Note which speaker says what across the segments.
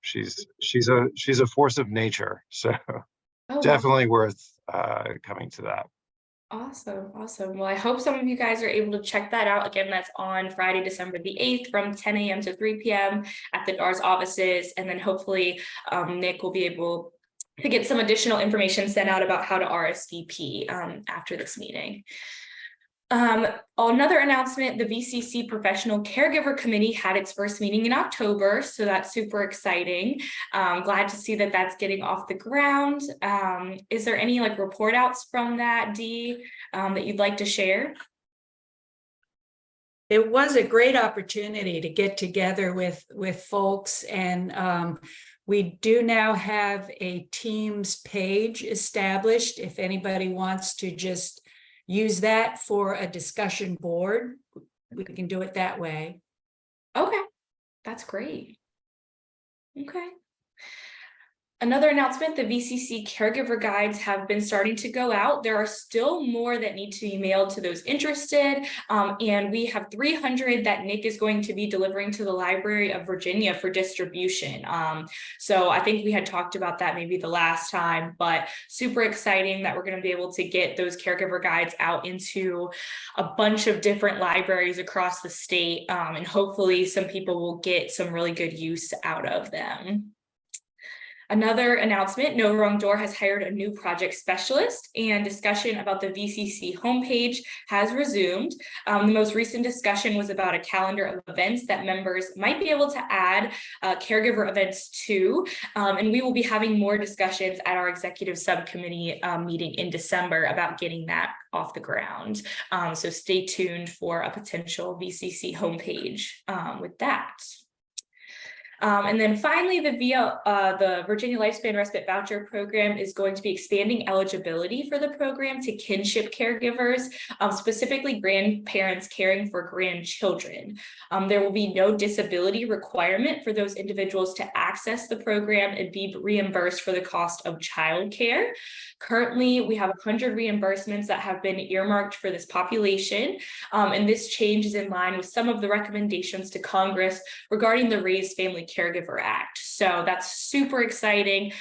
Speaker 1: she's a force of nature, so
Speaker 2: Oh,
Speaker 1: definitely worth coming to that.
Speaker 2: awesome. Awesome. Well, I hope some of you guys are able to check that out. Again, that's on Friday, December the 8th from 10 a.m. to 3 p.m. at the DARS offices. And then hopefully Nick will be able to get some additional information sent out about how to RSVP after this meeting. Another announcement, the VCC Professional Caregiver Committee had its first meeting in October, so that's super exciting. Glad to see that that's getting off the ground. Is there any report outs from that, Dee, that you'd like to share?
Speaker 3: It was a great opportunity to get together with folks, and we do now have a Teams page established. If anybody wants to just use that for a discussion board, we can do it that way.
Speaker 2: Okay, that's great. Okay. Another announcement, the VCC caregiver guides have been starting to go out. There are still more that need to be mailed to those interested. And we have 300 that Nick is going to be delivering to the Library of Virginia for distribution. So I think we had talked about that maybe the last time, but super exciting that we're going to be able to get those caregiver guides out into a bunch of different libraries across the state. And hopefully some people will get some really good use out of them. Another announcement, No Wrong Door has hired a new project specialist, and discussion about the VCC homepage has resumed. The most recent discussion was about a calendar of events that members might be able to add caregiver events to, and we will be having more discussions at our executive subcommittee meeting in December about getting that off the ground. So stay tuned for a potential VCC homepage with that. And then finally, the Virginia Lifespan Respite Voucher Program is going to be expanding eligibility for the program to kinship caregivers, specifically grandparents caring for grandchildren. There will be no disability requirement for those individuals to access the program and be reimbursed for the cost of childcare. Currently, we have 100 reimbursements that have been earmarked for this population, and this change is in line with some of the recommendations to Congress regarding the Raised Family Caregiver Act. So that's super exciting,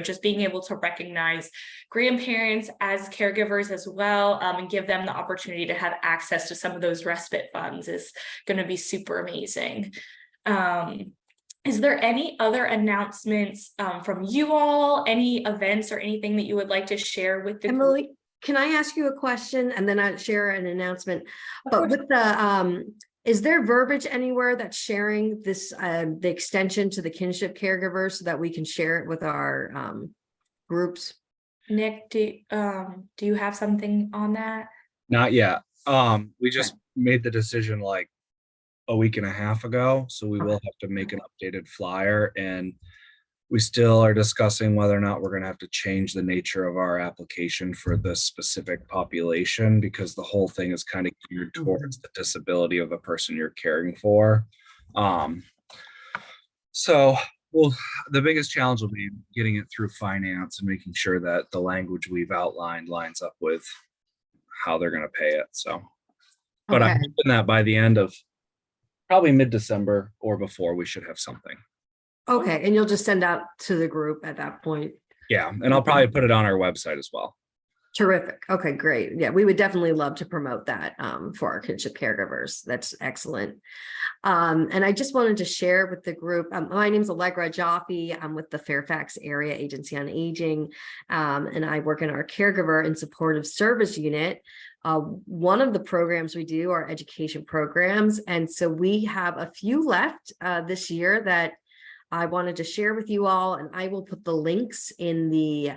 Speaker 2: just being able to recognize grandparents as caregivers as well, and give them the opportunity to have access to some of those respite funds is going to be super amazing. Is there any other announcements from you all, any events or anything that you would like to share with the
Speaker 4: Emily,
Speaker 2: group?
Speaker 4: can I ask you a question and then I'd share an announcement? But with the, is there verbiage anywhere that's sharing this, the extension to the kinship caregivers so that we can share it with our groups?
Speaker 2: Nick, do you have something on that?
Speaker 5: Not yet. We just made the decision like a week and a half ago, so we will have to make an updated flyer, and we still are discussing whether or not we're going to have to change the nature of our application for this specific population, because the whole thing is kind of geared towards the disability of the person you're caring for. So the biggest challenge will be getting it through finance and making sure that the language we've outlined lines up with how they're going to pay it. So, but I'm hoping that by the end of probably mid-December or before, we should have something.
Speaker 4: Okay, and you'll just send out to the group at that point.
Speaker 5: Yeah, and I'll probably put it on our website as well.
Speaker 4: Terrific. Okay, great. Yeah, we would definitely love to promote that for our kinship caregivers. That's excellent. And I just wanted to share with the group, my name is Allegra Jaffe. I'm with the Fairfax Area Agency on Aging, and I work in our Caregiver and Supportive Service Unit. One of the programs we do are education programs. And so we have a few left this year that I wanted to share with you all, and I will put the links in the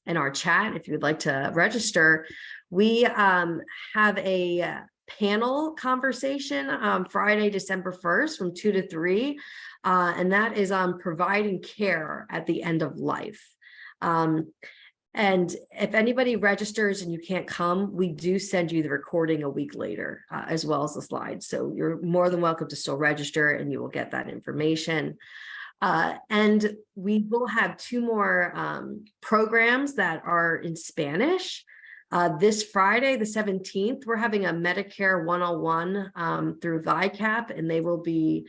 Speaker 4: in our chat if you would like to register. We have a panel conversation Friday, December 1st from 2 to 3, and that is on providing care at the end of life. And if anybody registers and you can't come, we do send you the recording a week later, as well as the slides. So you're more than welcome to still register and you will get that information. And we will have 2 more programs that are in Spanish. This Friday, the 17th, we're having a Medicare 101 through VICAP, and they will be,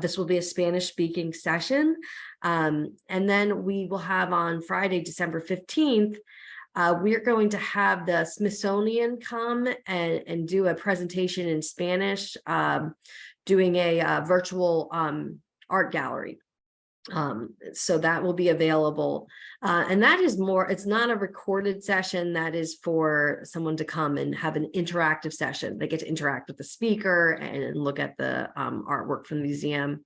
Speaker 4: this will be a Spanish speaking session. And then we will have on Friday, December 15th, we're going to have the Smithsonian come and do a presentation in Spanish, doing a virtual art gallery. So that will be available. And that is more, it's not a recorded session. That is for someone to come and have an interactive session. They get to interact with the speaker and look at the artwork from the museum.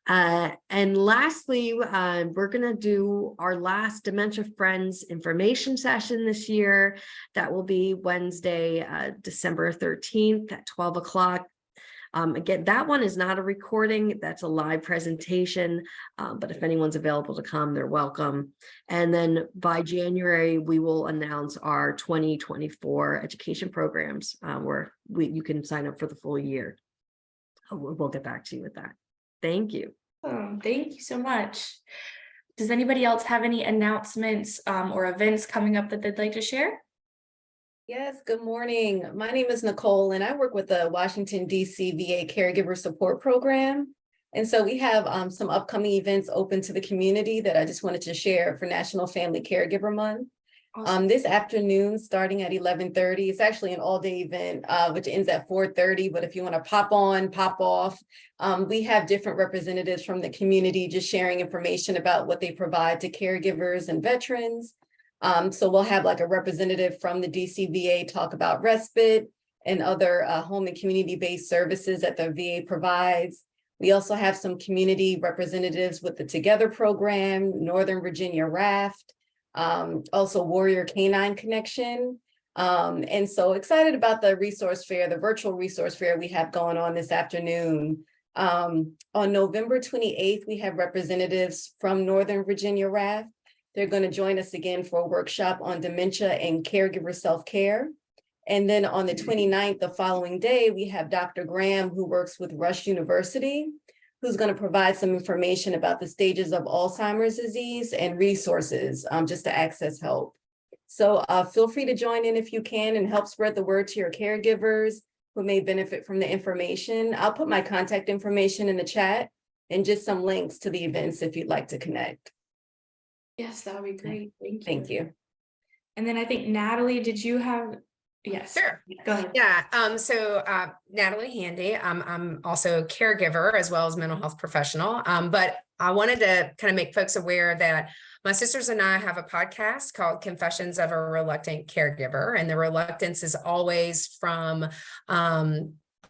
Speaker 4: And lastly, we're going to do our last Dementia Friends information session this year. That will be Wednesday, December 13th at 12 o'clock. Again, that one is not a recording, that's a live presentation, but if anyone's available to come, they're welcome. And then by January, we will announce our 2024 education programs, where you can sign up for the full year. We'll get back to you with that. Thank you.
Speaker 2: Thank you so much. Does anybody else have any announcements or events coming up that they'd like to share?
Speaker 6: Yes, good morning. My name is Nicole, and I work with the Washington, D.C. VA Caregiver Support Program. And so we have some upcoming events open to the community that I just wanted to share for National Family Caregiver Month.
Speaker 2: Awesome.
Speaker 6: This afternoon, starting at 11:30, it's actually an all-day event, which ends at 4:30. But if you want to pop on, pop off, we have different representatives from the community just sharing information about what they provide to caregivers and veterans. So we'll have like a representative from the DCVA talk about respite and other home and community-based services that the VA provides. We also have some community representatives with the Together program, Northern Virginia Raft, also Warrior Canine Connection. And so excited about the resource fair, the virtual resource fair we have going on this afternoon. On November 28th, we have representatives from Northern Virginia Raft. They're going to join us again for a workshop on dementia and caregiver self-care. And then on the 29th, the following day, we have Dr. Graham, who works with Rush University, who's going to provide some information about the stages of Alzheimer's disease and resources just to access help. So feel free to join in if you can and help spread the word to your caregivers who may benefit from the information. I'll put my contact information in the chat and just some links to the events if you'd like to connect.
Speaker 2: Yes, that would be great. Thank you.
Speaker 6: Thank you.
Speaker 2: And then I think Natalie, did you have? Yes.
Speaker 7: Sure.
Speaker 2: Go ahead.
Speaker 7: Yeah. So Natalie Handy, I'm also a caregiver as well as mental health professional. But I wanted to kind of make folks aware that my sisters and I have a podcast called Confessions of a Reluctant Caregiver. And the reluctance is always from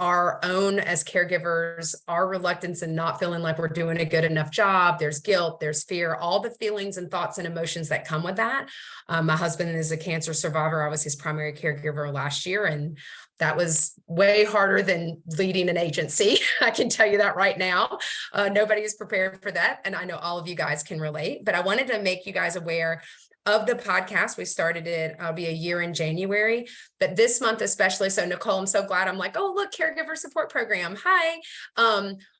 Speaker 7: our own as caregivers, our reluctance and not feeling like we're doing a good enough job. There's guilt, there's fear, all the feelings and thoughts and emotions that come with that. My husband is a cancer survivor. I was his primary caregiver last year, and that was way harder than leading an agency. I can tell you that right now. Nobody is prepared for that. And I know all of you guys can relate, but I wanted to make you guys aware of the podcast. We started it, it'll be a year in January, but this month especially. So Nicole, I'm so glad. I'm like, oh, look, caregiver support program. Hi.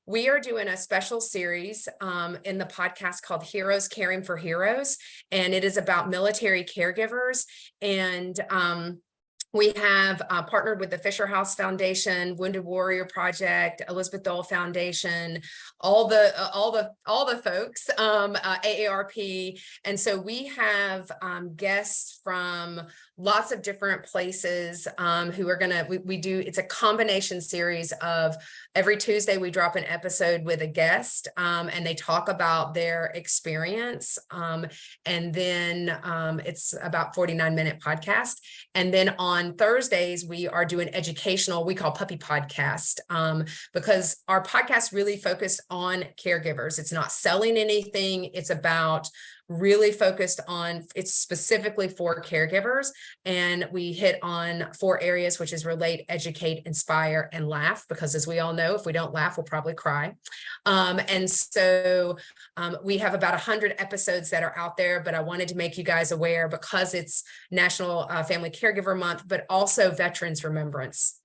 Speaker 7: We are doing a special series in the podcast called Heroes Caring for Heroes. And it is about military caregivers. And we have partnered with the Fisher House Foundation, Wounded Warrior Project, Elizabeth Dole Foundation, all the folks, AARP. And so we have guests from lots of different places who are we do, it's a combination series of every Tuesday we drop an episode with a guest and they talk about their experience. And then it's about 49-minute podcast. And then on Thursdays, we are doing educational, we call Puppy Podcast, because our podcast really focused on caregivers. It's not selling anything. It's about really focused on, it's specifically for caregivers. And we hit on 4 areas, which is relate, educate, inspire, and laugh, because as we all know, if we don't laugh, we'll probably cry. And so we have about 100 episodes that are out there, but I wanted to make you guys aware because it's National Family Caregiver Month, but also Veterans Remembrance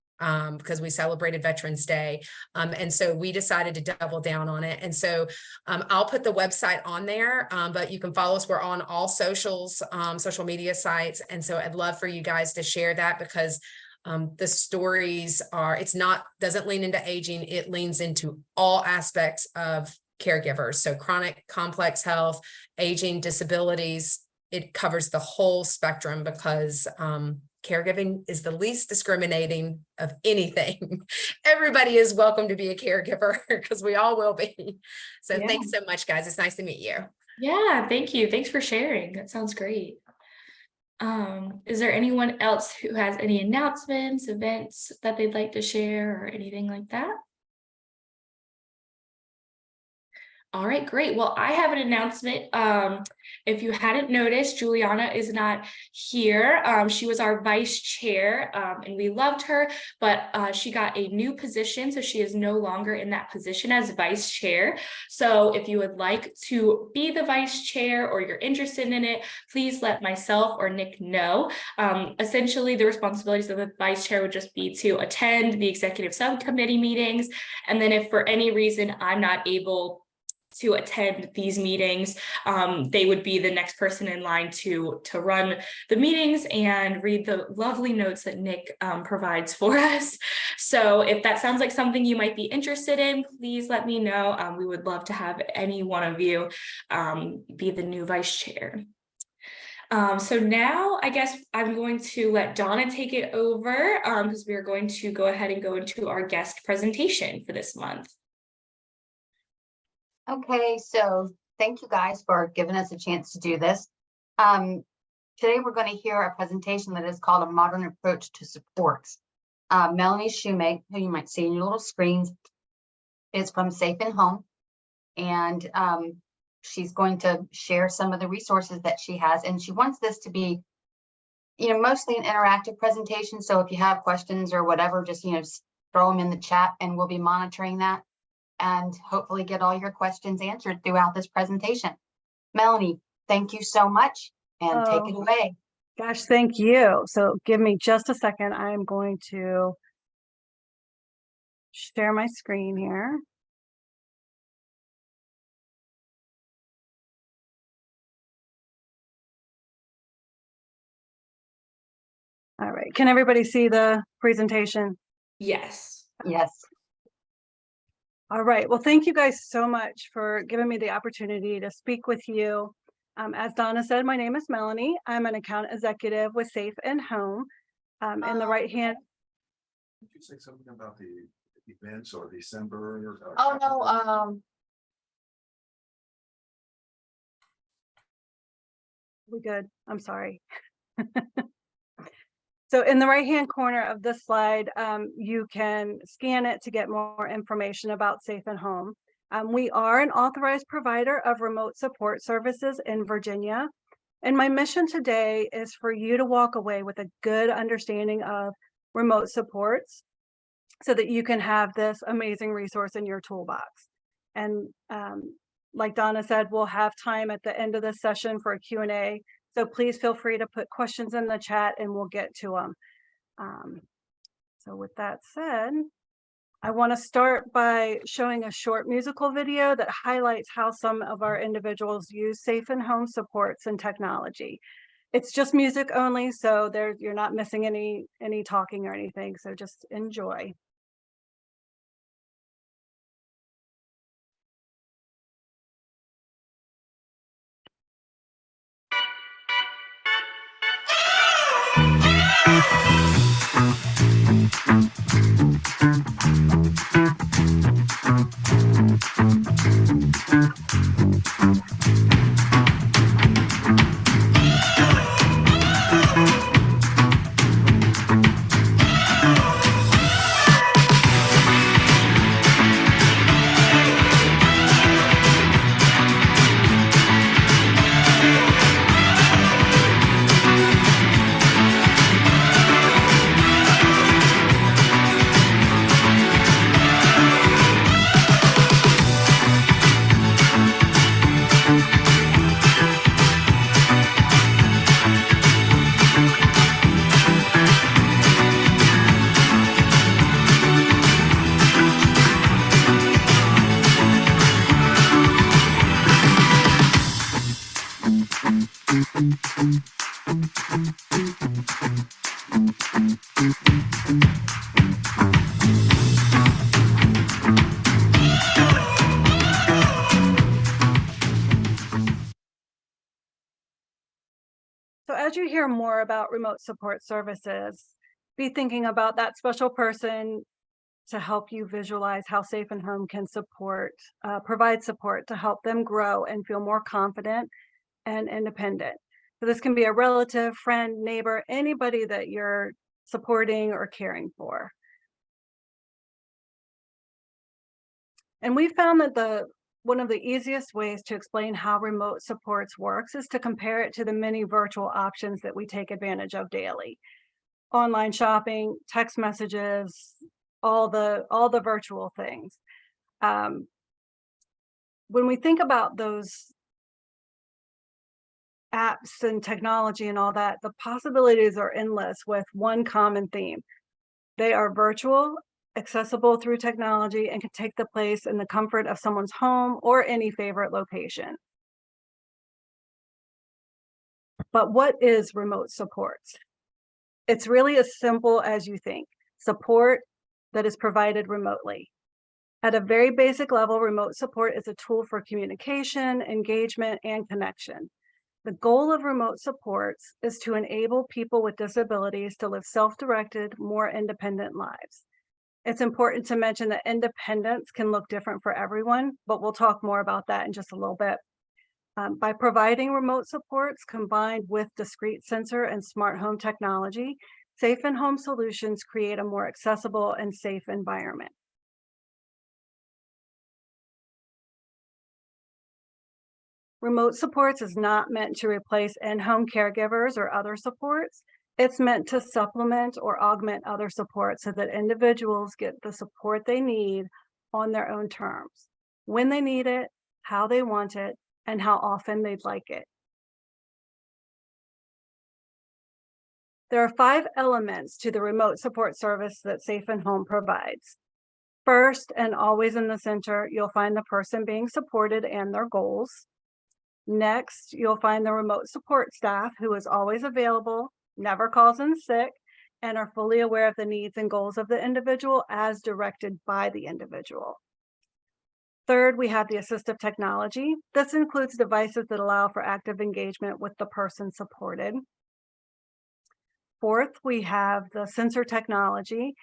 Speaker 7: because we celebrated Veterans Day. And so we decided to double down on it. And so I'll put the website on there, but you can follow us. We're on all socials, social media sites. And so I'd love for you guys to share that, because the stories doesn't lean into aging, it leans into all aspects of caregivers. So chronic, complex health, aging, disabilities, it covers the whole spectrum, because caregiving is the least discriminating of anything. Everybody is welcome to be a caregiver, because we all will be. So
Speaker 2: Yeah.
Speaker 7: Thanks so much, guys. It's nice to meet you.
Speaker 2: Yeah, thank you. Thanks for sharing. That sounds great. Is there anyone else who has any announcements, events that they'd like to share, or anything like that? All right, great. Well, I have an announcement. If you hadn't noticed, Juliana is not here. She was our vice chair, and we loved her, but she got a new position, so she is no longer in that position as vice chair. So if you would like to be the vice chair, or you're interested in it, please let myself or Nick know. Essentially, the responsibilities of the vice chair would just be to attend the executive subcommittee meetings. And then if for any reason I'm not able to attend these meetings, they would be the next person in line to run the meetings and read the lovely notes that Nick provides for us. So if that sounds like something you might be interested in, please let me know. We would love to have any one of you be the new vice chair. So now I guess I'm going to let Donna take it over, because we are going to go ahead and go into our guest presentation for this month.
Speaker 8: Okay, so thank you guys for giving us a chance to do this. Today we're going to hear a presentation that is called A Modern Approach to Supports. Melanie Shoemake, who you might see in your little screens, is from Safe and Home, and she's going to share some of the resources that she has, and she wants this to be, mostly an interactive presentation. So if you have questions or whatever, just throw them in the chat, and we'll be monitoring that and hopefully get all your questions answered throughout this presentation. Melanie, thank you so much, and take it away.
Speaker 9: Gosh, thank you. So give me just a second. I'm going to share my screen here. All right, can everybody see the presentation?
Speaker 2: Yes.
Speaker 8: Yes.
Speaker 9: All right, well, thank you guys so much for giving me the opportunity to speak with you. As Donna said, my name is Melanie. I'm an account executive with Safe and Home. In the right hand.
Speaker 10: Did you say something about the events or December?
Speaker 8: Oh, no.
Speaker 9: We good? I'm sorry. So in the right-hand corner of this slide, you can scan it to get more information about Safe and Home. We are an authorized provider of remote support services in Virginia. And my mission today is for you to walk away with a good understanding of remote supports so that you can have this amazing resource in your toolbox. And like Donna said, we'll have time at the end of this session for a Q&A. So please feel free to put questions in the chat and we'll get to them. So with that said, I want to start by showing a short musical video that highlights how some of our individuals use Safe and Home supports and technology. It's just music only, so you're not missing any talking or anything, so just enjoy. as you hear more about remote support services, be thinking about that special person to help you visualize how Safe and Home can provide support to help them grow and feel more confident and independent. So this can be a relative, friend, neighbor, anybody that you're supporting or caring for. And we found that one of the easiest ways to explain how remote supports works is to compare it to the many virtual options that we take advantage of daily. Online shopping, text messages, all the virtual things. When we think about those apps and technology and all that, the possibilities are endless with one common theme. They are virtual, accessible through technology, and can take the place in the comfort of someone's home or any favorite location. But what is remote support? It's really as simple as you think. Support that is provided remotely. At a very basic level, remote support is a tool for communication, engagement, and connection. The goal of remote supports is to enable people with disabilities to live self-directed, more independent lives. It's important to mention that independence can look different for everyone, but we'll talk more about that in just a little bit. By providing remote supports combined with discrete sensor and smart home technology, Safe and Home solutions create a more accessible and safe environment. Remote supports is not meant to replace in-home caregivers or other supports. It's meant to supplement or augment other support so that individuals get the support they need on their own terms, when they need it, how they want it, and how often they'd like it. There are 5 elements to the remote support service that Safe and Home provides. First, and always in the center, you'll find the person being supported and their goals. Next, you'll find the remote support staff who is always available, never calls in sick, and are fully aware of the needs and goals of the individual as directed by the individual. Third, we have the assistive technology. This includes devices that allow for active engagement with the person supported. Fourth, we have the sensor technology.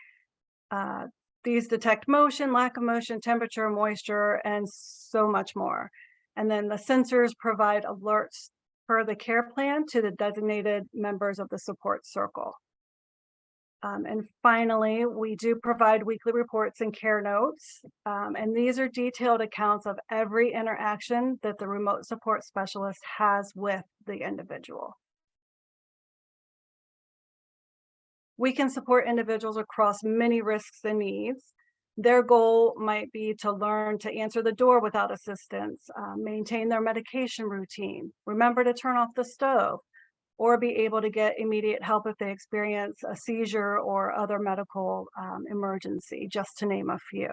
Speaker 9: These detect motion, lack of motion, temperature, moisture, and so much more. And then the sensors provide alerts per the care plan to the designated members of the support circle. And finally, we do provide weekly reports and care notes. And these are detailed accounts of every interaction that the remote support specialist has with the individual. We can support individuals across many risks and needs. Their goal might be to learn to answer the door without assistance, maintain their medication routine, remember to turn off the stove, or be able to get immediate help if they experience a seizure or other medical emergency, just to name a few.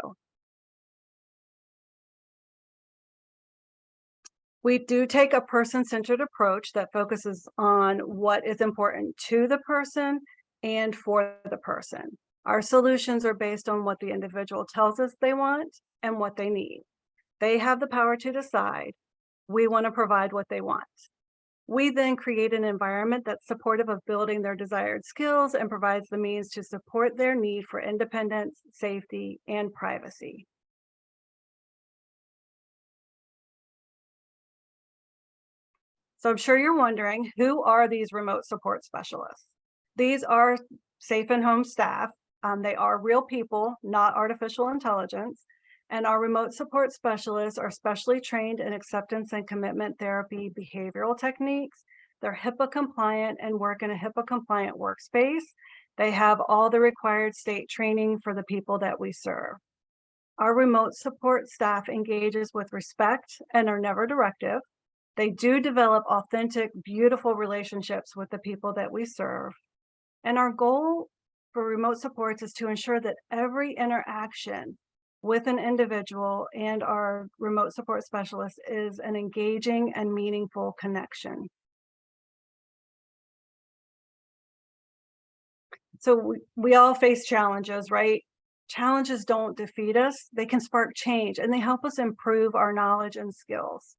Speaker 9: We do take a person-centered approach that focuses on what is important to the person and for the person. Our solutions are based on what the individual tells us they want and what they need. They have the power to decide. We want to provide what they want. We then create an environment that's supportive of building their desired skills and provides the means to support their need for independence, safety, and privacy. So I'm sure you're wondering, who are these remote support specialists? These are Safe and Home staff. They are real people, not artificial intelligence. And our remote support specialists are specially trained in acceptance and commitment therapy behavioral techniques. They're HIPAA compliant and work in a HIPAA compliant workspace. They have all the required state training for the people that we serve. Our remote support staff engages with respect and are never directive. They do develop authentic, beautiful relationships with the people that we serve. And our goal for remote supports is to ensure that every interaction with an individual and our remote support specialist is an engaging and meaningful connection. So we all face challenges, right? Challenges don't defeat us. They can spark change and they help us improve our knowledge and skills.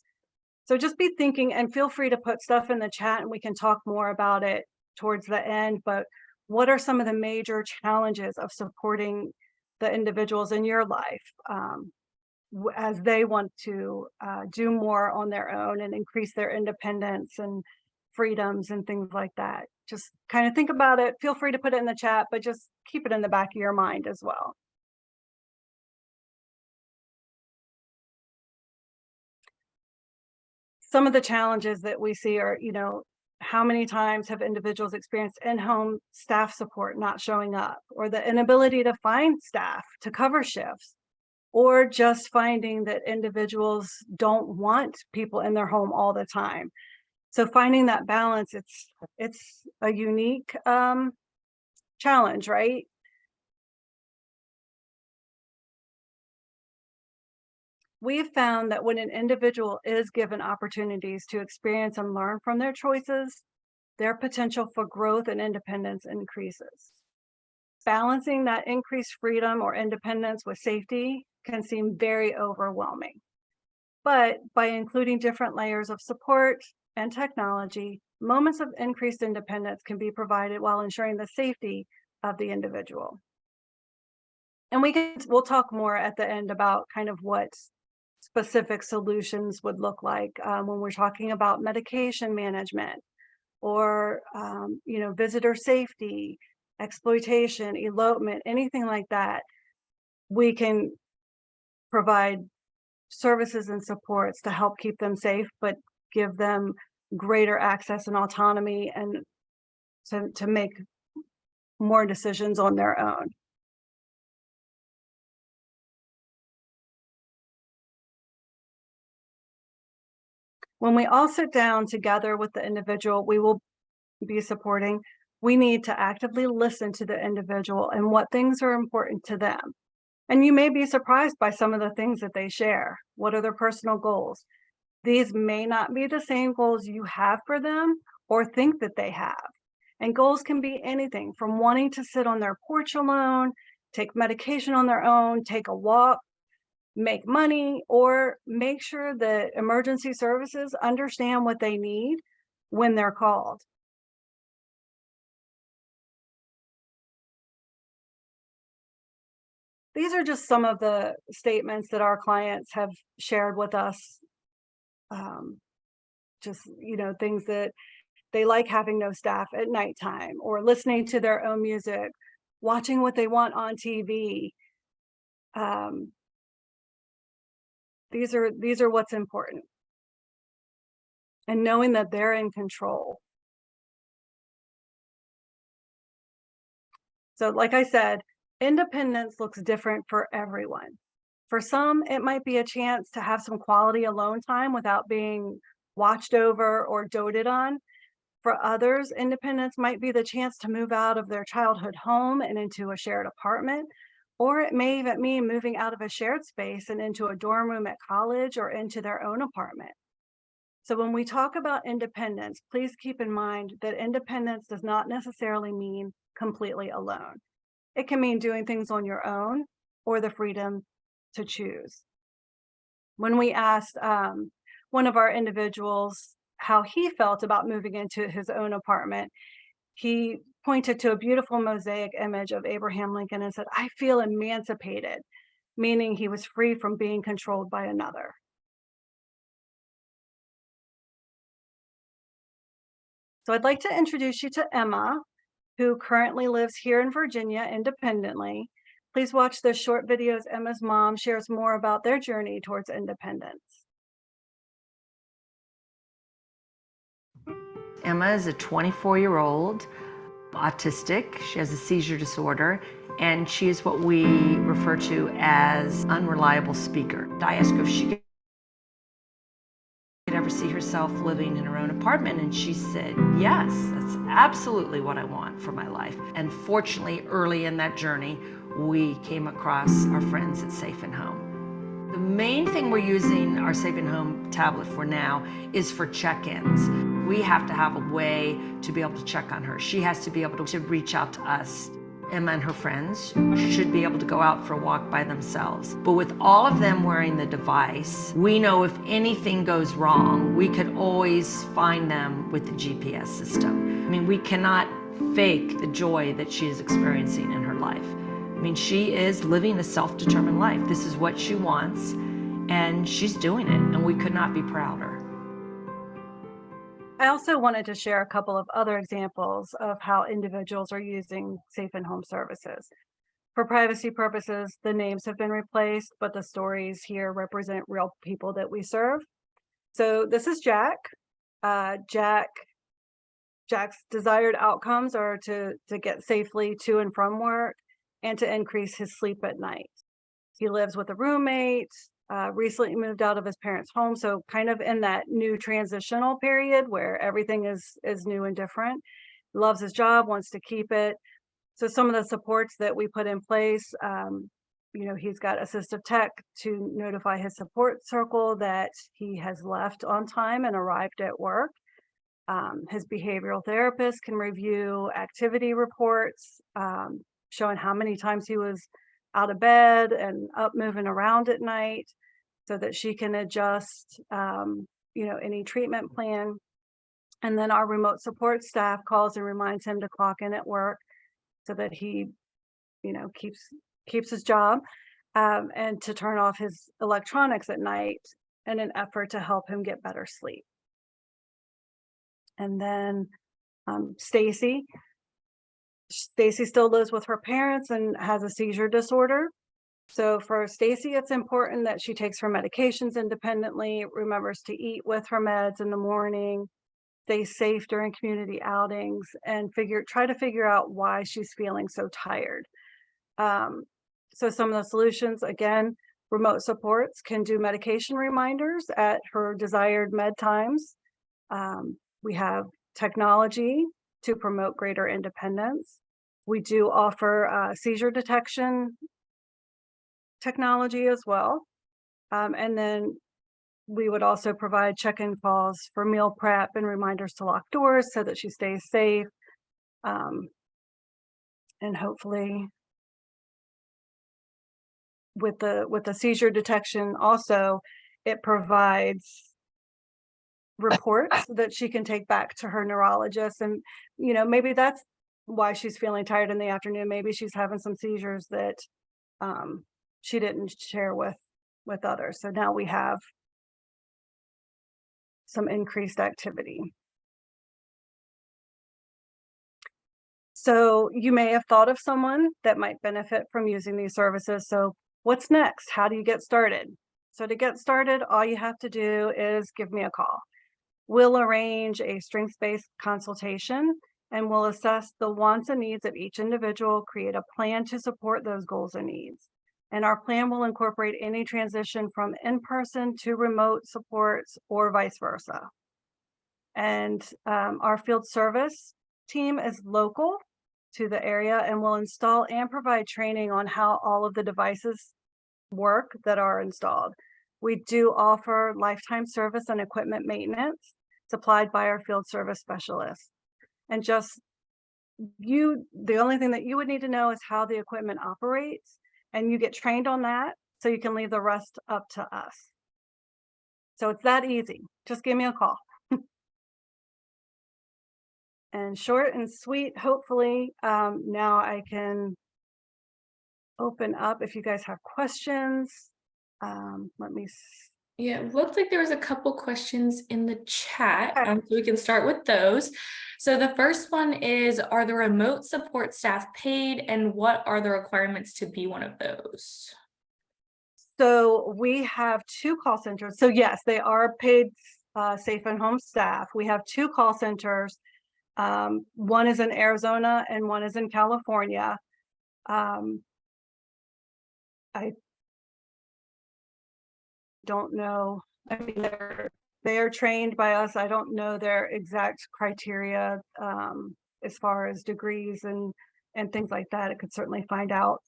Speaker 9: So just be thinking, and feel free to put stuff in the chat and we can talk more about it towards the end. But what are some of the major challenges of supporting the individuals in your life as they want to do more on their own and increase their independence and freedoms and things like that? Just kind of think about it. Feel free to put it in the chat, but just keep it in the back of your mind as well. Some of the challenges that we see are, how many times have individuals experienced in-home staff support not showing up, or the inability to find staff to cover shifts, or just finding that individuals don't want people in their home all the time. So finding that balance, it's a unique challenge, right? We've found that when an individual is given opportunities to experience and learn from their choices, their potential for growth and independence increases. Balancing that increased freedom or independence with safety can seem very overwhelming. But by including different layers of support and technology, moments of increased independence can be provided while ensuring the safety of the individual. And we'll talk more at the end about kind of what specific solutions would look like when we're talking about medication management or visitor safety, exploitation, elopement, anything like that. We can provide services and supports to help keep them safe, but give them greater access and autonomy and to make more decisions on their own. When we all sit down together with the individual we will be supporting, we need to actively listen to the individual and what things are important to them. And you may be surprised by some of the things that they share. What are their personal goals? These may not be the same goals you have for them or think that they have. And goals can be anything from wanting to sit on their porch alone, take medication on their own, take a walk, make money, or make sure that emergency services understand what they need when they're called. These are just some of the statements that our clients have shared with us. Things that they like having no staff at nighttime, or listening to their own music, watching what they want on TV. These are what's important. And knowing that they're in control. So like I said, independence looks different for everyone. For some, it might be a chance to have some quality alone time without being watched over or doted on. For others, independence might be the chance to move out of their childhood home and into a shared apartment. Or it may even mean moving out of a shared space and into a dorm room at college or into their own apartment. So when we talk about independence, please keep in mind that independence does not necessarily mean completely alone. It can mean doing things on your own or the freedom to choose. When we asked one of our individuals how he felt about moving into his own apartment, he pointed to a beautiful mosaic image of Abraham Lincoln and said, "I feel emancipated," meaning he was free from being controlled by another. So I'd like to introduce you to Emma, who currently lives here in Virginia independently. Please watch this short video as Emma's mom shares more about their journey towards independence.
Speaker 11: Emma is a 24-year-old autistic. She has a seizure disorder, and she is what we refer to as unreliable speaker. I asked her if she could ever see herself living in her own apartment, and she said, yes, that's absolutely what I want for my life. And fortunately, early in that journey, we came across our friends at Safe and Home. The main thing we're using our Safe and Home tablet for now is for check-ins. We have to have a way to be able to check on her. She has to be able to reach out to us. Emma and her friends should be able to go out for a walk by themselves. But with all of them wearing the device, we know if anything goes wrong, we could always find them with the GPS system. I mean, we cannot fake the joy that she is experiencing in her life. I mean, she is living a self-determined life. This is what she wants, and she's doing it, and we could not be prouder.
Speaker 9: I also wanted to share a couple of other examples of how individuals are using Safe and Home services. For privacy purposes, the names have been replaced, but the stories here represent real people that we serve. So this is Jack. Jack's desired outcomes are to get safely to and from work and to increase his sleep at night. He lives with a roommate, recently moved out of his parents' home, so kind of in that new transitional period where everything is new and different. Loves his job, wants to keep it. So some of the supports that we put in place, he's got assistive tech to notify his support circle that he has left on time and arrived at work. His behavioral therapist can review activity reports, showing how many times he was out of bed and up moving around at night, so that she can adjust, any treatment plan. And then our remote support staff calls and reminds him to clock in at work so that he, keeps his job, and to turn off his electronics at night in an effort to help him get better sleep. And then Stacy still lives with her parents and has a seizure disorder. So for Stacy, it's important that she takes her medications independently, remembers to eat with her meds in the morning, stays safe during community outings, and try to figure out why she's feeling so tired. So some of the solutions, again, remote supports can do medication reminders at her desired med times. We have technology to promote greater independence. We do offer seizure detection technology as well. And then we would also provide check-in calls for meal prep and reminders to lock doors so that she stays safe. And hopefully with the seizure detection also, it provides reports that she can take back to her neurologist. And, maybe that's why she's feeling tired in the afternoon. Maybe she's having some seizures that she didn't share with others. So now we have some increased activity. So you may have thought of someone that might benefit from using these services. So what's next? How do you get started? So to get started, all you have to do is give me a call. We'll arrange a strengths-based consultation, and we'll assess the wants and needs of each individual, create a plan to support those goals and needs. And our plan will incorporate any transition from in-person to remote supports or vice versa. And our field service team is local to the area and will install and provide training on how all of the devices work that are installed. We do offer lifetime service and equipment maintenance supplied by our field service specialists. And the only thing that you would need to know is how the equipment operates, and you get trained on that so you can leave the rest up to us. So it's that easy. Just give me a call. And short and sweet, hopefully. Now I can open up if you guys have questions. Let me
Speaker 2: Yeah, it looked like there was a couple questions in the chat,
Speaker 9: Okay.
Speaker 2: so we can start with those. So the first one is, are the remote support staff paid, and what are the requirements to be one of those?
Speaker 9: So we have 2 call centers. So yes, they are paid Safe and Home staff. We have 2 call centers. One is in Arizona and one is in California. I don't know. I mean, they are trained by us. I don't know their exact criteria as far as degrees and things like that. I could certainly find out.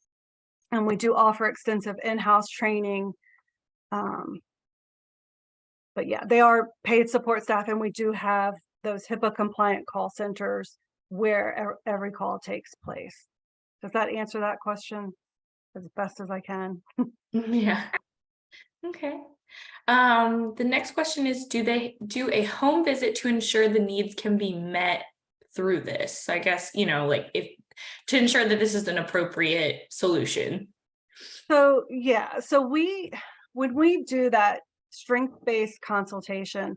Speaker 9: And we do offer extensive in-house training. But yeah, they are paid support staff, and we do have those HIPAA compliant call centers where every call takes place. Does that answer that question as best as I can?
Speaker 2: Yeah. Okay. The next question is, do they do a home visit to ensure the needs can be met through this? So I guess, like if to ensure that this is an appropriate solution.
Speaker 9: So, yeah, so when we do that strength-based consultation,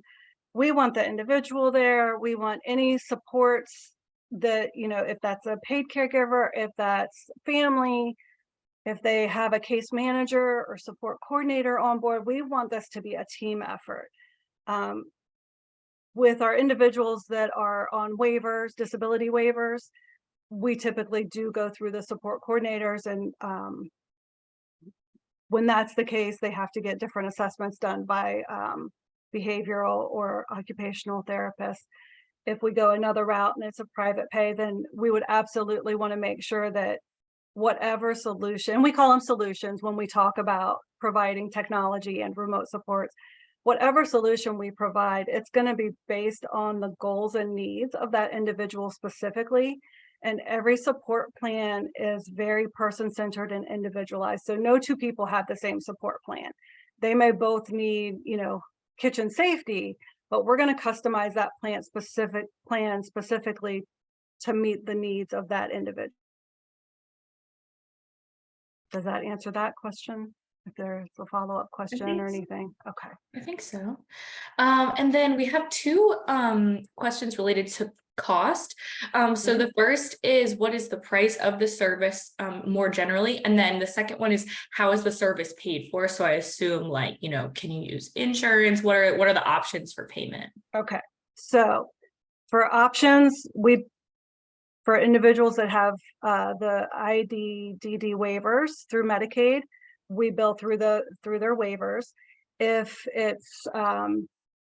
Speaker 9: we want the individual there, we want any supports that, if that's a paid caregiver, if that's family, if they have a case manager or support coordinator on board, we want this to be a team effort. With our individuals that are on waivers, disability waivers, we typically do go through the support coordinators, and when that's the case, they have to get different assessments done by behavioral or occupational therapists. If we go another route and it's a private pay, then we would absolutely want to make sure that whatever solution, we call them solutions when we talk about providing technology and remote supports, whatever solution we provide, it's going to be based on the goals and needs of that individual specifically. And every support plan is very person-centered and individualized. So no two people have the same support plan. They may both need, kitchen safety, but we're going to customize that plan specifically to meet the needs of that individual. Does that answer that question? If there's a follow-up question or anything? Okay.
Speaker 2: I think so. And then we have two questions related to cost. So the first is, what is the price of the service more generally? And then the second one is, how is the service paid for? So I assume can you use insurance? What are the options for payment?
Speaker 9: Okay. So for options, for individuals that have the IDDD waivers through Medicaid, we bill through their waivers. If it's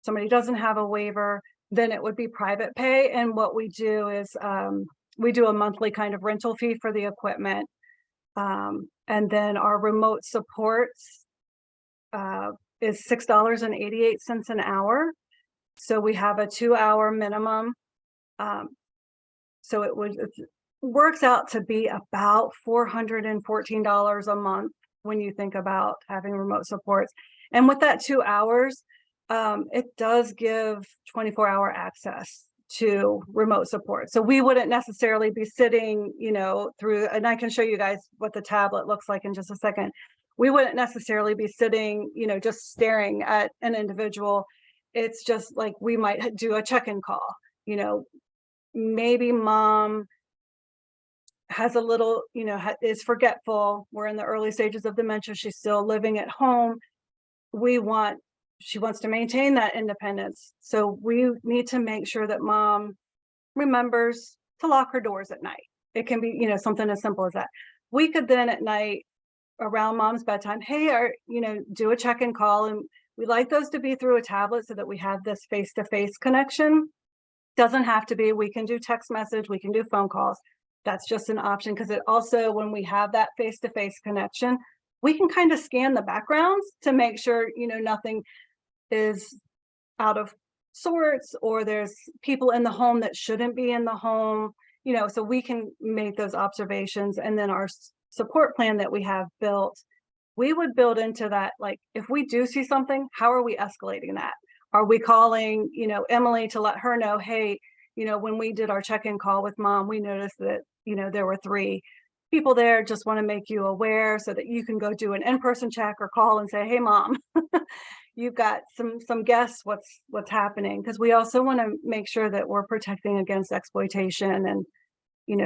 Speaker 9: somebody doesn't have a waiver, then it would be private pay. And what we do is we do a monthly kind of rental fee for the equipment. And then our remote supports is $6.88 an hour. So we have a 2-hour minimum. So it works out to be about $414 a month when you think about having remote supports. And with that 2 hours, it does give 24-hour access to remote support. So we wouldn't necessarily be sitting, through, and I can show you guys what the tablet looks like in just a second. We wouldn't necessarily be sitting, just staring at an individual. It's just like we might do a check-in call, maybe mom has a little, is forgetful. We're in the early stages of dementia. She's still living at home. She wants to maintain that independence. So we need to make sure that mom remembers to lock her doors at night. It can be, something as simple as that. We could then at night around mom's bedtime, hey, do a check-in call. And we like those to be through a tablet so that we have this face-to-face connection. Doesn't have to be, we can do text message, we can do phone calls. That's just an option, because it also, when we have that face-to-face connection, we can kind of scan the backgrounds to make sure, nothing is out of sorts, or there's people in the home that shouldn't be in the home, so we can make those observations. And then our support plan that we have built, we would build into that, like, if we do see something, how are we escalating that? Are we calling, Emily to let her know, hey, when we did our check-in call with mom, we noticed that, there were 3 people there, just want to make you aware so that you can go do an in-person check or call and say, hey, mom, you've got some guests, what's happening? Because we also want to make sure that we're protecting against exploitation and,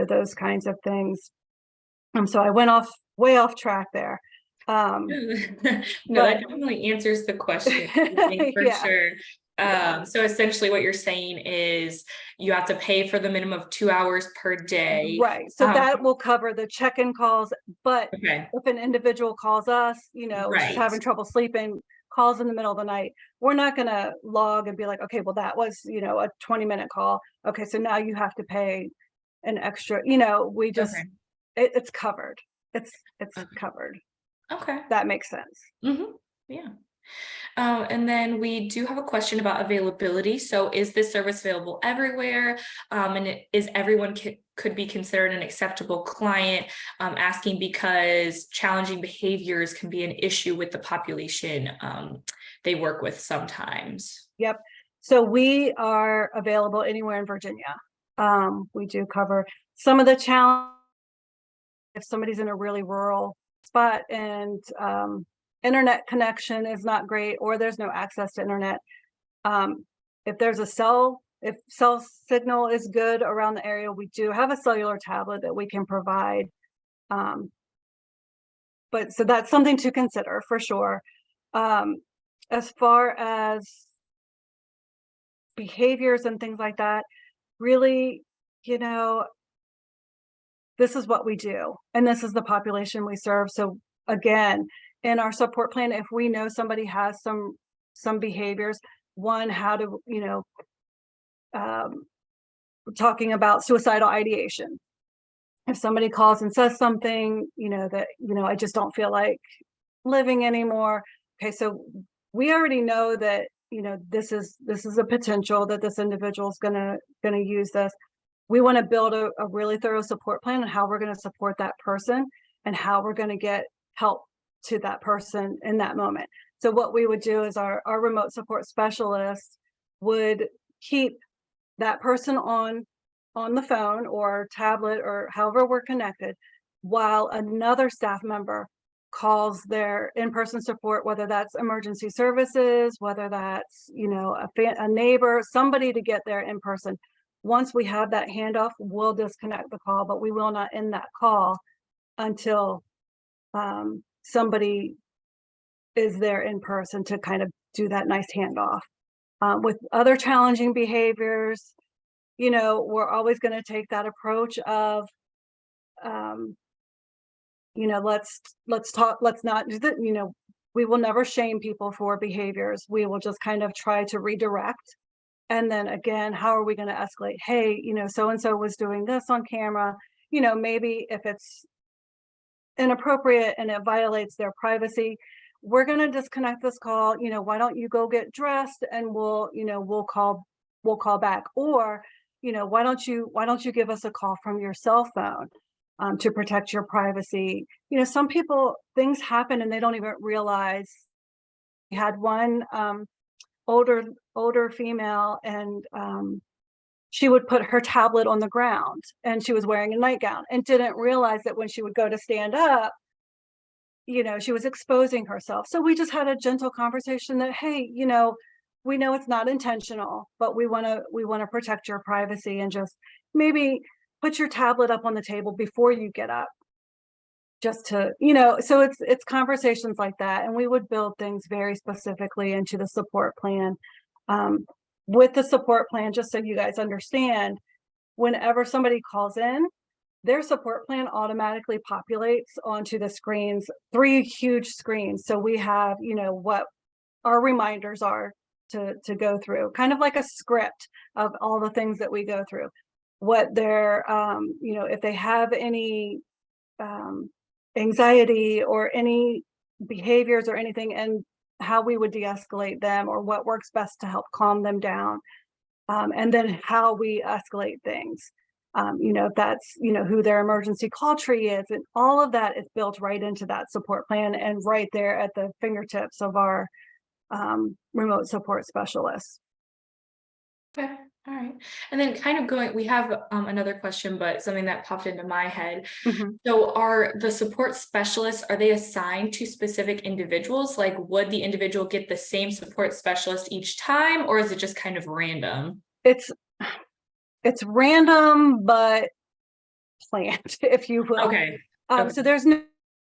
Speaker 9: those kinds of things. So I went way off track there.
Speaker 2: No, that definitely answers the question, I think, for sure. So essentially what you're saying is you have to pay for the minimum of 2 hours per day.
Speaker 9: Right. So that will cover the check-in calls. But if an individual calls us, she's having trouble sleeping, calls in the middle of the night, we're not going to log and be like, okay, well, that was, a 20-minute call. Okay, so now you have to pay an extra, we just, it's covered. It's covered.
Speaker 2: Okay.
Speaker 9: That makes sense.
Speaker 2: Yeah. And then we do have a question about availability. So is this service available everywhere? Is everyone could be considered an acceptable client? Asking because challenging behaviors can be an issue with the population they work with sometimes.
Speaker 9: Yep. So we are available anywhere in Virginia. We do cover some of the challenge if somebody's in a really rural spot and internet connection is not great, or there's no access to internet. If there's if cell signal is good around the area, we do have a cellular tablet that we can provide. But so that's something to consider for sure. As far as behaviors and things like that, really, this is what we do, and this is the population we serve. So again, in our support plan, if we know somebody has some behaviors, one, how to, talking about suicidal ideation. If somebody calls and says something, that, I just don't feel like living anymore. Okay, so we already know that, this is a potential that this individual is gonna use this. We want to build a really thorough support plan on how we're going to support that person and how we're going to get help to that person in that moment. So what we would do is our remote support specialist would keep that person on the phone or tablet or however we're connected, while another staff member calls their in-person support, whether that's emergency services, whether that's, a neighbor, somebody to get there in person. Once we have that handoff, we'll disconnect the call, but we will not end that call until somebody is there in person to kind of do that nice handoff. With other challenging behaviors, we're always going to take that approach of, let's talk, let's not do that. We will never shame people for behaviors. We will just kind of try to redirect. And then again, how are we going to escalate? Hey, so-and-so was doing this on camera. Maybe if it's inappropriate and it violates their privacy, we're going to disconnect this call. Why don't you go get dressed and we'll call back. Or, why don't you give us a call from your cell phone to protect your privacy? Some people, things happen and they don't even realize. We had one older female, and she would put her tablet on the ground, and she was wearing a nightgown and didn't realize that when she would go to stand up, she was exposing herself. So we just had a gentle conversation that, hey, we know it's not intentional, but we want to protect your privacy, and just maybe put your tablet up on the table before you get up, just to, so it's conversations like that. And we would build things very specifically into the support plan. With the support plan, just so you guys understand, whenever somebody calls in, their support plan automatically populates onto the screens, 3 huge screens. So we have, what our reminders are to go through, kind of like a script of all the things that we go through, what their, if they have any anxiety or any behaviors or anything, and how we would de-escalate them, or what works best to help calm them down, and then how we escalate things. If that's, who their emergency call tree is, and all of that is built right into that support plan and right there at the fingertips of our remote support specialists.
Speaker 2: Okay. All right. And then kind of we have another question, but something that popped into my head.
Speaker 9: Mm-hmm.
Speaker 2: So are the support specialists, are they assigned to specific individuals? Like, would the individual get the same support specialist each time, or is it just kind of random?
Speaker 9: It's random, but planned, if you will.
Speaker 2: Okay.
Speaker 9: So there's no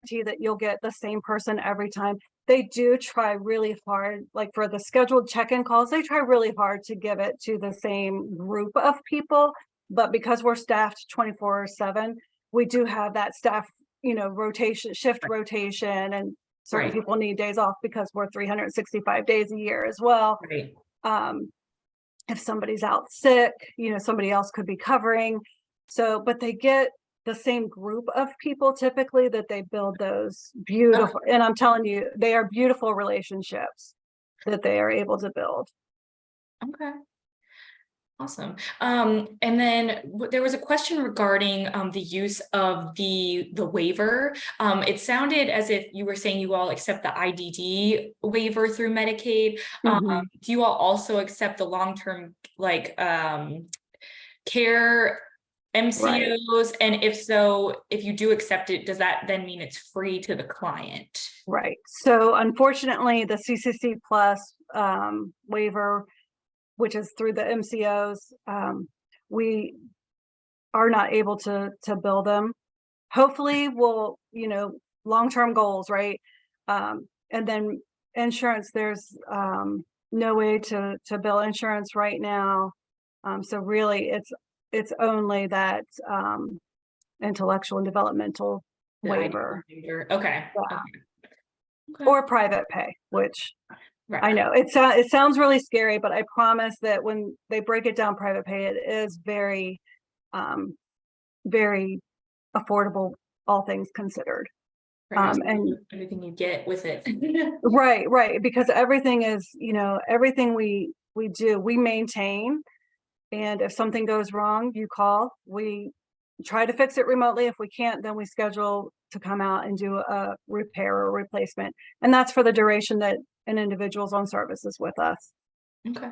Speaker 9: guarantee that you'll get the same person every time. They do try really hard, like for the scheduled check-in calls, they try really hard to give it to the same group of people. But because we're staffed 24/7, we do have that staff, shift rotation, and certain people need days off because we're 365 days a year as well.
Speaker 2: Right.
Speaker 9: If somebody's out sick, somebody else could be covering. So, but they get the same group of people typically that they build those beautiful, and I'm telling you, they are beautiful relationships that they are able to build.
Speaker 2: Okay. Awesome. And then there was a question regarding the use of the waiver. It sounded as if you were saying you all accept the IDD waiver through Medicaid.
Speaker 9: Mhm.
Speaker 2: Do you all also accept the long-term like care MCOs? And if so, if you do accept it, does that then mean it's free to the client?
Speaker 9: Right. So unfortunately, the CCC plus waiver, which is through the MCOs, we are not able to bill them. Hopefully we'll, long-term goals, right? And then insurance, there's no way to bill insurance right now. So really it's only that intellectual and developmental
Speaker 2: The
Speaker 9: waiver.
Speaker 2: IDD. Okay.
Speaker 9: Yeah.
Speaker 2: Okay.
Speaker 9: Or private pay, which
Speaker 2: Right.
Speaker 9: I know it sounds really scary, but I promise that when they break it down, private pay, it is very, very affordable, all things considered. And
Speaker 2: everything you get with it.
Speaker 9: right, because everything is, everything we do, we maintain. And if something goes wrong, you call, we try to fix it remotely. If we can't, then we schedule to come out and do a repair or replacement. And that's for the duration that an individual's on services with us.
Speaker 2: Okay.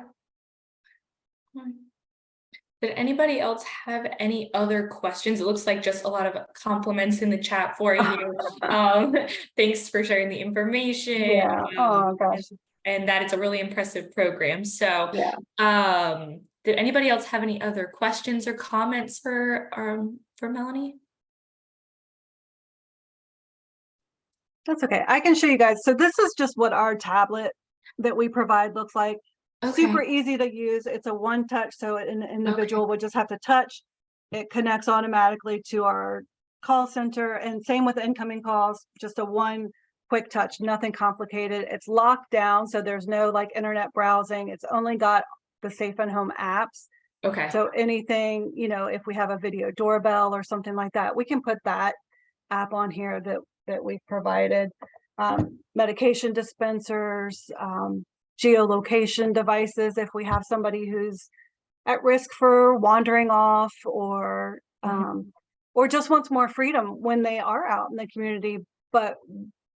Speaker 2: Did anybody else have any other questions? It looks like just a lot of compliments in the chat for you. Thanks for sharing the information.
Speaker 9: Yeah. Oh gosh.
Speaker 2: And that it's a really impressive program. So
Speaker 9: yeah.
Speaker 2: Did anybody else have any other questions or comments for Melanie?
Speaker 9: That's okay. I can show you guys. So this is just what our tablet that we provide looks like.
Speaker 2: Okay.
Speaker 9: Super easy to use. It's a one touch, so an individual would just have to touch. It connects automatically to our call center, and same with incoming calls, just a one quick touch, nothing complicated. It's locked down, so there's no like internet browsing. It's only got the Safe and Home apps.
Speaker 2: Okay.
Speaker 9: So anything, if we have a video doorbell or something like that, we can put that app on here that we've provided. Medication dispensers, geolocation devices, if we have somebody who's at risk for wandering off or just wants more freedom when they are out in the community, but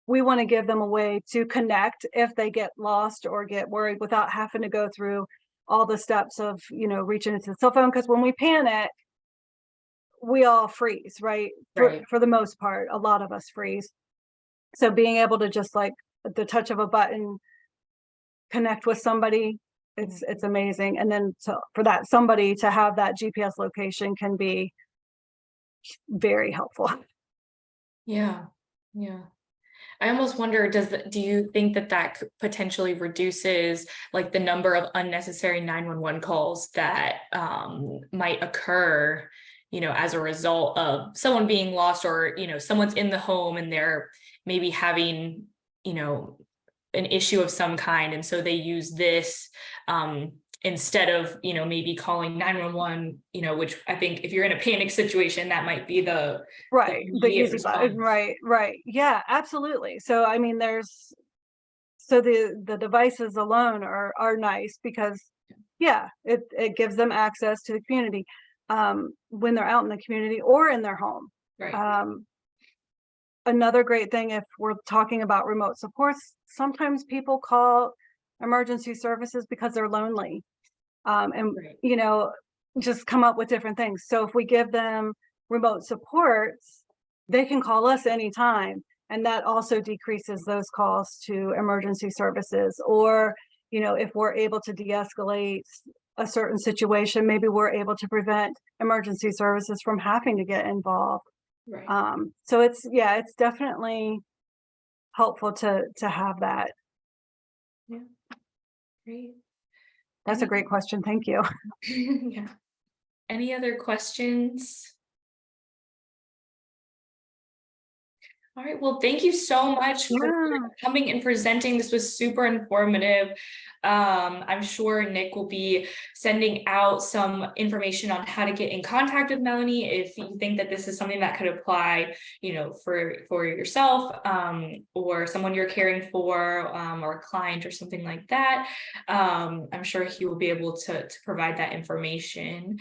Speaker 9: we want to give them a way to connect if they get lost or get worried without having to go through all the steps of, reaching into the cell phone. Because when we panic, we all freeze, right? For the most part, a lot of us freeze. So being able to just like the touch of a button, connect with somebody, it's amazing. And then for that somebody to have that GPS location can be very helpful.
Speaker 2: Yeah. I almost wonder, do you think that potentially reduces like the number of unnecessary 911 calls that might occur, as a result of someone being lost, or, someone's in the home and they're maybe having, an issue of some kind. And so they use this instead of, maybe calling 911, which I think if you're in a panic situation, that might be the
Speaker 9: easy button. Right. Yeah, absolutely. So, I mean, the devices alone are nice because it gives them access to the community when they're out in the community or in their home.
Speaker 2: Right.
Speaker 9: Another great thing, if we're talking about remote supports, sometimes people call emergency services because they're lonely. Just come up with different things. So if we give them remote supports, they can call us anytime. And that also decreases those calls to emergency services. Or, if we're able to de-escalate a certain situation, maybe we're able to prevent emergency services from having to get involved.
Speaker 2: Right.
Speaker 9: So it's definitely helpful to have that.
Speaker 2: Yeah. Great.
Speaker 9: That's a great question. Thank you.
Speaker 2: Yeah. Any other questions? All right, well, thank you so much for
Speaker 9: Yeah.
Speaker 2: coming and presenting. This was super informative. I'm sure Nick will be sending out some information on how to get in contact with Melanie if you think that this is something that could apply, you know, for yourself, or someone you're caring for, or a client or something like that. I'm sure he will be able to provide that information.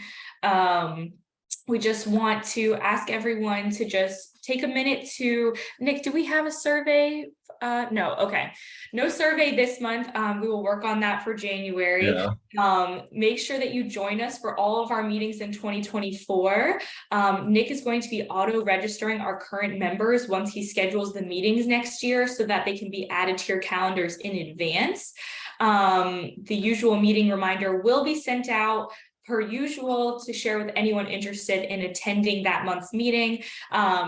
Speaker 2: We just want to ask everyone to just take a minute to, Nick, do we have a survey? No, okay. No survey this month. We will work on that for January.
Speaker 5: Yeah.
Speaker 2: Make sure that you join us for all of our meetings in 2024. Nick is going to be auto-registering our current members once he schedules the meetings next year so that they can be added to your calendars in advance. The usual meeting reminder will be sent out per usual to share with anyone interested in attending that month's meeting,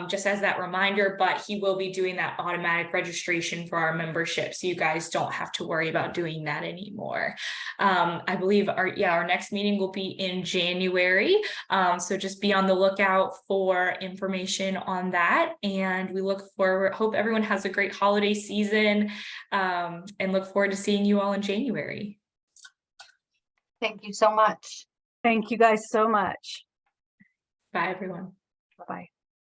Speaker 2: just as that reminder, but he will be doing that automatic registration for our membership. So you guys don't have to worry about doing that anymore. I believe our next meeting will be in January. So just be on the lookout for information on that. And we look forward, hope everyone has a great holiday season, and look forward to seeing you all in January.
Speaker 8: Thank you so much.
Speaker 9: Thank you guys so much.
Speaker 2: Bye, everyone.
Speaker 9: Bye-bye.